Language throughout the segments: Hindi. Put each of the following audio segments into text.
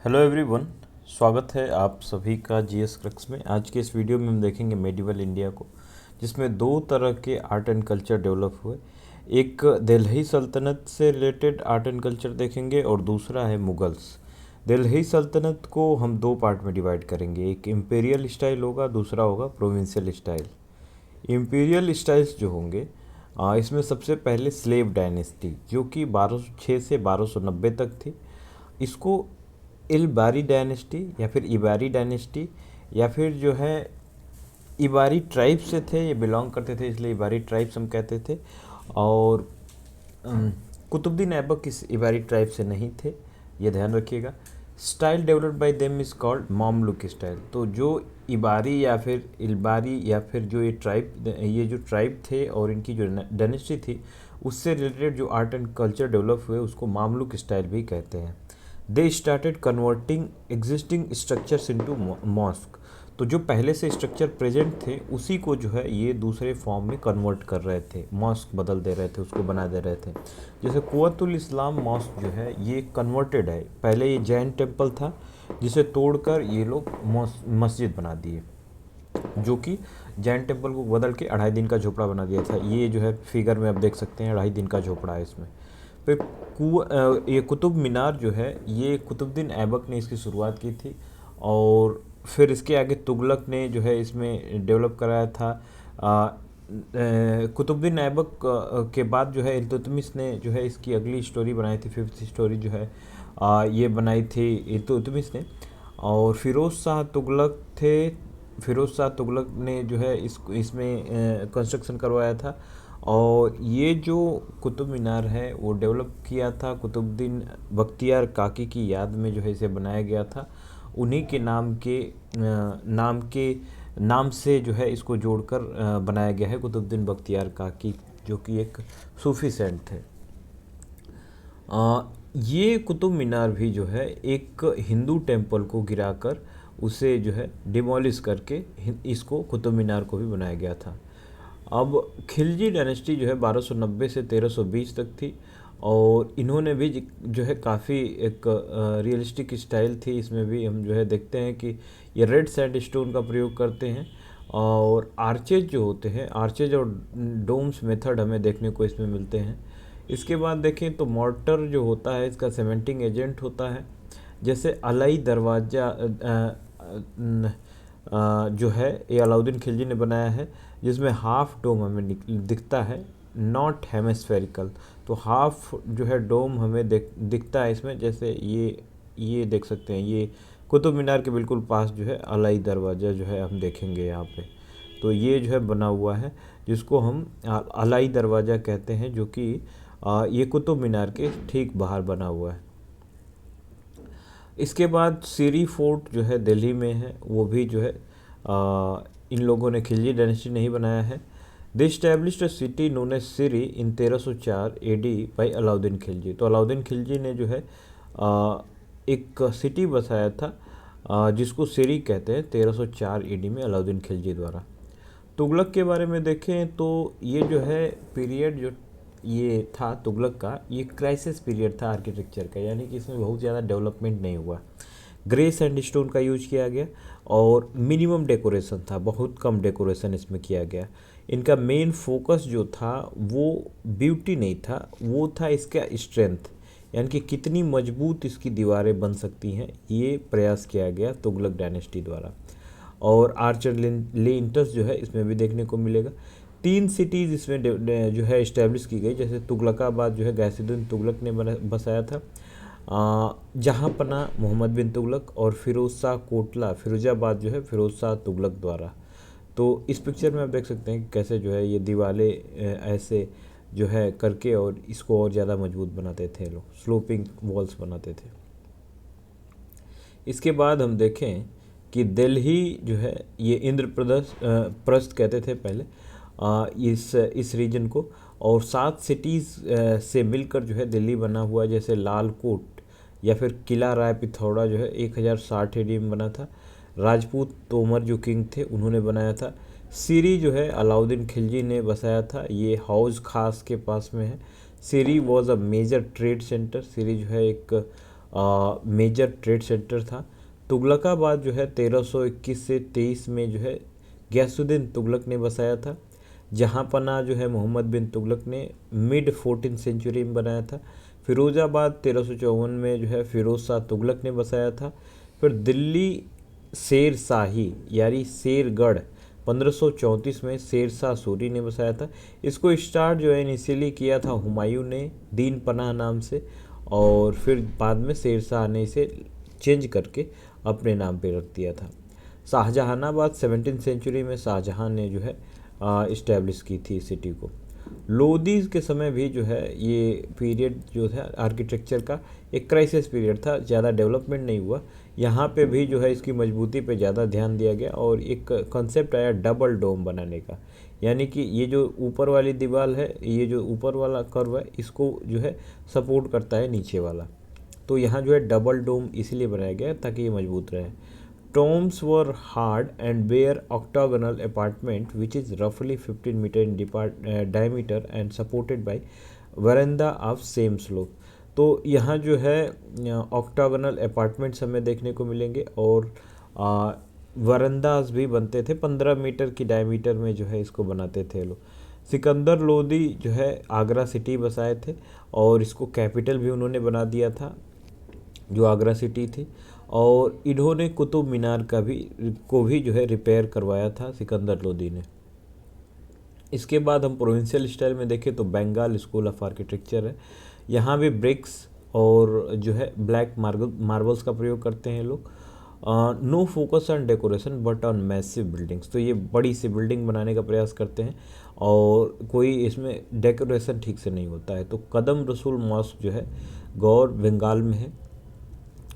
Hello everyone. स्वागत है आप सभी का जीएस क्रक्स में। आज के इस वीडियो में हम देखेंगे मेडिवल इंडिया को, जिसमें दो तरह के आर्ट एंड कल्चर डेवलप हुए। एक दिल्ली सल्तनत से रिलेटेड आर्ट एंड कल्चर देखेंगे और दूसरा है मुगल्स। दिल्ली सल्तनत को हम दो पार्ट में डिवाइड करेंगे, एक इम्पीरियल स्टाइल होगा, दूसरा होगा प्रोविंशियल स्टाइल। इम्पीरियल स्टाइल्स जो होंगे इसमें सबसे पहले स्लेव डायनेस्टी जो कि 1206 से 1290 तक थी। इसको इलबारी डायनेस्टी या फिर इबारी डायनेस्टी या फिर जो है इबारी ट्राइब से थे, ये बिलोंग करते थे, इसलिए इबारी ट्राइब्स हम कहते थे। और कुतुबुद्दीन ऐबक इस इबारी ट्राइब से नहीं थे, ये ध्यान रखिएगा। Style developed by them is called Mamluk style. तो जो इबारी या फिर इलबारी या फिर जो ये जो ट्राइब थे और इनकी जो डायनेस्टी थी उससे रिलेटेड जो आर्ट एंड कल्चर डेवलप हुए उसको मामलुक स्टाइल भी कहते हैं। They started converting existing structures into mosque. तो जो पहले से स्ट्रक्चर प्रेजेंट थे उसी को जो है ये दूसरे फॉर्म में कन्वर्ट कर रहे थे, मॉस्क बदल दे रहे थे, उसको बना दे रहे थे। जैसे कुव्वतुल इस्लाम मॉस्क जो है ये कन्वर्टेड है। पहले ये जैन टेम्पल था जिसे तोड़कर ये लोग मस्जिद बना दिए, जो कि जैन टेम्पल को बदल के 2.5 दिन का झोपड़ा बना दिया था। ये जो है फिगर में आप देख सकते हैं 2.5 दिन का झोपड़ा है इसमें। फिर ये कुतुब मीनार जो है ये कुतुबुद्दीन ऐबक ने इसकी शुरुआत की थी और फिर इसके आगे तुगलक ने जो है इसमें डेवलप कराया था। कुतुबुद्दीन ऐबक के बाद जो है इल्तुतमिश ने जो है इसकी अगली स्टोरी बनाई थी, 5th स्टोरी जो है ये बनाई थी इल्तुतमिश ने। और फिरोज़ शाह तुगलक थे, फिरोज़ शाह तुगलक ने जो है इसमें कंस्ट्रक्शन करवाया था। और ये जो कुतुब मीनार है वो डेवलप किया था कुतुबुद्दीन बख्तियार काकी की याद में जो है इसे बनाया गया था। उन्हीं के नाम से जो है इसको जोड़कर बनाया गया है कुतुबुद्दीन बख्तियार काकी, जो कि एक सूफी सेंट थे। ये कुतुब मीनार भी जो है एक हिंदू टेम्पल को गिराकर उसे जो है डिमोलिश करके इसको कुतुब मीनार को भी बनाया गया था। अब खिलजी डायनेस्टी जो है 1290 से 1320 तक थी और इन्होंने भी जो है काफ़ी एक रियलिस्टिक स्टाइल थी। इसमें भी हम जो है देखते हैं कि ये रेड सैंडस्टोन का प्रयोग करते हैं और आर्चेज जो होते हैं, आर्चेज और डोम्स मेथड हमें देखने को इसमें मिलते हैं। इसके बाद देखें तो मॉर्टर जो होता है इसका सीमेंटिंग एजेंट होता है। जैसे अलाई दरवाज़ा जो है ये अलाउद्दीन खिलजी ने बनाया है, जिसमें हाफ डोम हमें दिखता है, नॉट हेमिस्फेरिकल। तो हाफ जो है डोम हमें दिखता है इसमें। जैसे ये देख सकते हैं, ये कुतुब मीनार के बिल्कुल पास जो है अलाई दरवाज़ा जो है हम देखेंगे यहाँ पे। तो ये जो है बना हुआ है जिसको हम अलाई दरवाज़ा कहते हैं, जो कि ये कुतुब मीनार के ठीक बाहर बना हुआ है। इसके बाद सीरी फोर्ट जो है दिल्ली में है, वो भी जो है इन लोगों ने खिलजी डायनेस्टी नहीं बनाया है। They established a city known as Siri in 1304 AD by Alauddin Khilji. तो अलाउद्दीन खिलजी ने जो है एक सिटी बसाया था जिसको सीरी कहते हैं 1304 AD में अलाउद्दीन खिलजी द्वारा। तुगलक के बारे में देखें तो ये जो है पीरियड जो ये था तुगलक का, ये क्राइसिस पीरियड था आर्किटेक्चर का, यानी कि इसमें बहुत ज़्यादा डेवलपमेंट नहीं हुआ। ग्रे सैंडस्टोन का यूज किया गया और मिनिमम डेकोरेशन था, बहुत कम डेकोरेशन इसमें किया गया। इनका मेन फोकस जो था वो ब्यूटी नहीं था, वो था इसका स्ट्रेंथ, यानी कि कितनी मजबूत इसकी दीवारें बन सकती हैं, ये प्रयास किया गया तुगलक डायनेस्टी द्वारा। और आर्चर लिंटस जो है इसमें भी देखने को मिलेगा। 3 सिटीज़ इसमें जो है इस्टेब्लिश की गई। जैसे तुगलकाबाद जो है गैसुद्दीन तुगलक ने बसाया था, जहाँपना मोहम्मद बिन तुगलक, और फिरोज़ शाह कोटला फिरोजाबाद जो है फिरोज़ शाह तुगलक द्वारा। तो इस पिक्चर में आप देख सकते हैं कि कैसे जो है ये दीवारें ऐसे जो है करके और इसको और ज़्यादा मजबूत बनाते थे लोग, स्लोपिंग वॉल्स बनाते थे। इसके बाद हम देखें कि दिल्ली जो है ये प्रस्थ कहते थे पहले इस रीजन को, और 7 सिटीज़ से मिलकर जो है दिल्ली बना हुआ। जैसे लाल कोट या फिर किला राय पिथौरा जो है 1060 AD में बना था। राजपूत तोमर जो किंग थे उन्होंने बनाया था। सीरी जो है अलाउद्दीन खिलजी ने बसाया था, ये हौज खास के पास में है। Siri was a major trade centre. Siri जो है एक मेजर ट्रेड सेंटर था। तुगलकाबाद जो है 1321 से 23 में जो है गयासुद्दीन तुगलक ने बसाया था। जहाँ पना जो है मोहम्मद बिन तुगलक ने मिड 14th सेंचुरी में बनाया था। फिरोज़ाबाद 1354 में जो है फिरोज शाह तुगलक ने बसाया था। फिर दिल्ली शेर शाही यानी शेरगढ़ 1534 में शेर शाह सूरी ने बसाया था। इसको स्टार्ट जो है इनिशियली किया था हुमायूं ने दीन पनाह नाम से, और फिर बाद में शेर शाह ने इसे चेंज करके अपने नाम पे रख दिया था। शाहजहानाबाद 17th सेंचुरी में शाहजहां ने जो है इस्टेब्लिश की थी सिटी को। लोधी के समय भी जो है ये पीरियड जो है आर्किटेक्चर का एक क्राइसिस पीरियड था, ज़्यादा डेवलपमेंट नहीं हुआ। यहाँ पे भी जो है इसकी मजबूती पे ज़्यादा ध्यान दिया गया और एक कॉन्सेप्ट आया डबल डोम बनाने का, यानी कि ये जो ऊपर वाली दीवार है, ये जो ऊपर वाला कर्व है, इसको जो है सपोर्ट करता है नीचे वाला। तो यहाँ जो है डबल डोम इसलिए बनाया गया है ताकि ये मजबूत रहे। Tombs were hard and bare octagonal apartment which is roughly 15 meter in diameter and supported by veranda of same slope। तो यहाँ जो है ऑक्टागोनल अपार्टमेंट्स हमें देखने को मिलेंगे और वरंदाज भी बनते थे, 15 मीटर की डायमीटर में जो है इसको बनाते थे लोग। सिकंदर लोदी जो है आगरा सिटी बसाए थे और इसको कैपिटल भी उन्होंने बना दिया था जो आगरा सिटी थी, और इन्होंने कुतुब मीनार को भी जो है रिपेयर करवाया था सिकंदर लोदी ने। इसके बाद हम प्रोविंशियल स्टाइल में देखें तो बंगाल स्कूल ऑफ आर्किटेक्चर है। यहाँ भी ब्रिक्स और जो है ब्लैक मार्बल्स का प्रयोग करते हैं लोग। No focus on decoration but on massive buildings, तो ये बड़ी सी बिल्डिंग बनाने का प्रयास करते हैं और कोई इसमें डेकोरेशन ठीक से नहीं होता है। तो कदम रसूल मॉस्क जो है गौर बंगाल में है,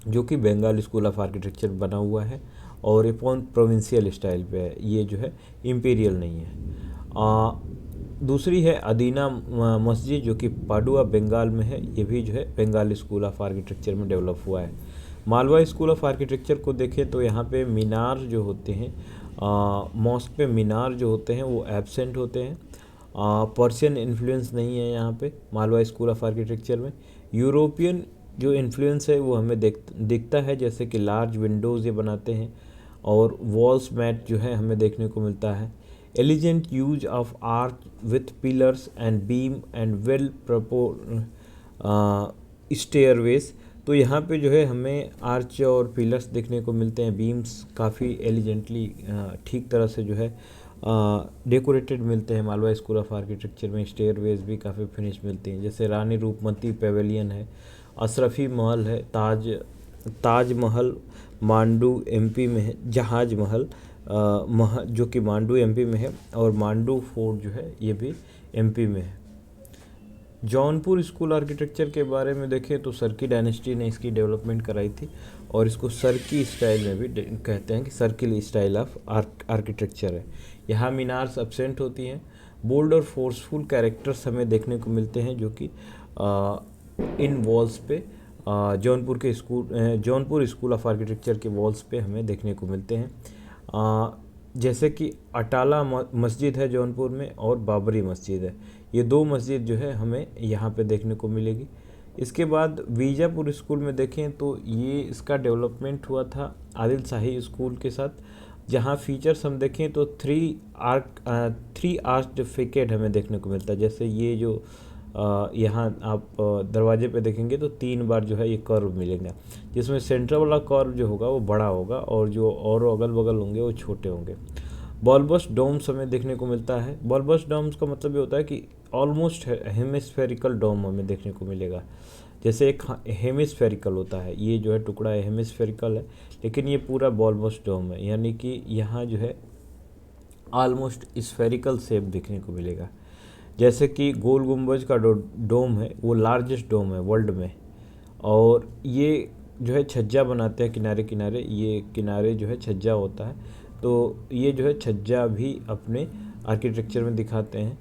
जो कि बंगाल स्कूल ऑफ आर्किटेक्चर बना हुआ है और ये प्रोविंशियल स्टाइल पे है, ये जो है इम्पीरियल नहीं है। दूसरी है अदीना मस्जिद जो कि पाडुआ बंगाल में है, ये भी जो है बंगाल स्कूल ऑफ आर्किटेक्चर में डेवलप हुआ है। मालवा स्कूल ऑफ आर्किटेक्चर को देखें तो यहाँ पे मीनार जो होते हैं, मॉस्क पे मीनार जो होते हैं वो एब्सेंट होते हैं। पर्शियन इन्फ्लुएंस नहीं है यहाँ पे मालवा स्कूल ऑफ आर्किटेक्चर में। यूरोपियन जो इन्फ्लुएंस है वो हमें दिखता है, जैसे कि लार्ज विंडोज़ ये बनाते हैं और वॉल्स मैट जो है हमें देखने को मिलता है। Elegant use of arch with pillars and beam and well stairways, तो यहाँ पे जो है हमें आर्च और पिलर्स देखने को मिलते हैं, बीम्स काफ़ी एलिजेंटली ठीक तरह से जो है डेकोरेटेड मिलते हैं मालवा स्कूल ऑफ आर्किटेक्चर में। स्टेयरवेज भी काफ़ी फिनिश मिलती हैं, जैसे रानी रूपमती पेवेलियन है, अशरफी महल है, ताज महल मांडू एमपी में है, जहाज महल जो कि मांडू एमपी में है, और मांडू फोर्ट जो है ये भी एमपी में है। जौनपुर स्कूल आर्किटेक्चर के बारे में देखें तो सरकी डायनेस्टी ने इसकी डेवलपमेंट कराई थी और इसको सरकी स्टाइल में भी कहते हैं कि सर्किल स्टाइल ऑफ आर्किटेक्चर है। यहाँ मीनार्स एब्सेंट होती हैं। बोल्ड और फोर्सफुल कैरेक्टर्स हमें देखने को मिलते हैं जो कि इन वॉल्स पे जौनपुर स्कूल ऑफ आर्किटेक्चर के वॉल्स पे हमें देखने को मिलते हैं, जैसे कि अटाला मस्जिद है जौनपुर में और बाबरी मस्जिद है। ये दो मस्जिद जो है हमें यहाँ पे देखने को मिलेगी। इसके बाद बीजापुर स्कूल में देखें तो ये इसका डेवलपमेंट हुआ था आदिल शाही स्कूल के साथ। जहाँ फीचर्स हम देखें तो थ्री आर्च्ड फैकेड हमें देखने को मिलता है, जैसे ये जो यहाँ आप दरवाजे पे देखेंगे तो 3 बार जो है ये कर्व मिलेगा, जिसमें सेंटर वाला कर्व जो होगा वो बड़ा होगा और जो और अगल बगल होंगे वो छोटे होंगे। बल्बस डोम्स हमें देखने को मिलता है। बल्बस डोम्स का मतलब ये होता है कि ऑलमोस्ट हेमिस्फेरिकल डोम हमें देखने को मिलेगा, जैसे एक हेमिस्फेरिकल होता है, ये जो है टुकड़ा हेमिस्फेरिकल है, लेकिन ये पूरा बल्बस डोम है, यानी कि यहाँ जो है ऑलमोस्ट स्फेरिकल शेप देखने को मिलेगा। जैसे कि गोल गुंबज का डोम है वो लार्जेस्ट डोम है वर्ल्ड में, और ये जो है छज्जा बनाते हैं किनारे किनारे, ये किनारे जो है छज्जा होता है, तो ये जो है छज्जा भी अपने आर्किटेक्चर में दिखाते हैं।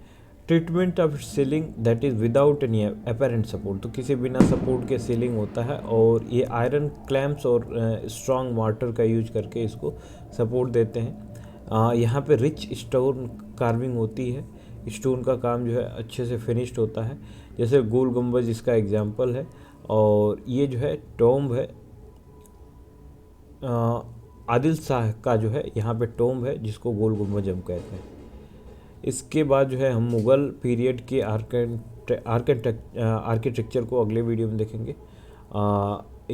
Treatment of ceiling that is without any apparent support, तो किसी बिना सपोर्ट के सीलिंग होता है और ये आयरन क्लैम्प्स और स्ट्रॉन्ग वाटर का यूज करके इसको सपोर्ट देते हैं। यहाँ पे रिच स्टोन कार्विंग होती है, स्टोन का काम जो है अच्छे से फिनिश्ड होता है, जैसे गोल गुंबज इसका एग्जाम्पल है, और ये जो है टॉम्ब है आदिल शाह का जो है यहाँ पे टॉम्ब है, जिसको गोल गुम्बद हम कहते हैं। इसके बाद जो है हम मुग़ल पीरियड के आर्किटेक्चर को अगले वीडियो में देखेंगे।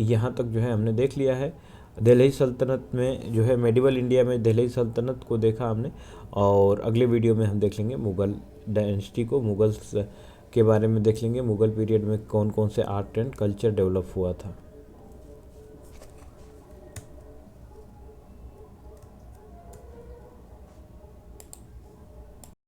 यहाँ तक जो है हमने देख लिया है दिल्ली सल्तनत में, जो है मेडिवल इंडिया में दिल्ली सल्तनत को देखा हमने, और अगले वीडियो में हम देख लेंगे मुग़ल डायनेस्टी को, मुग़ल्स के बारे में देख लेंगे, मुग़ल पीरियड में कौन कौन से आर्ट एंड कल्चर डेवलप हुआ था।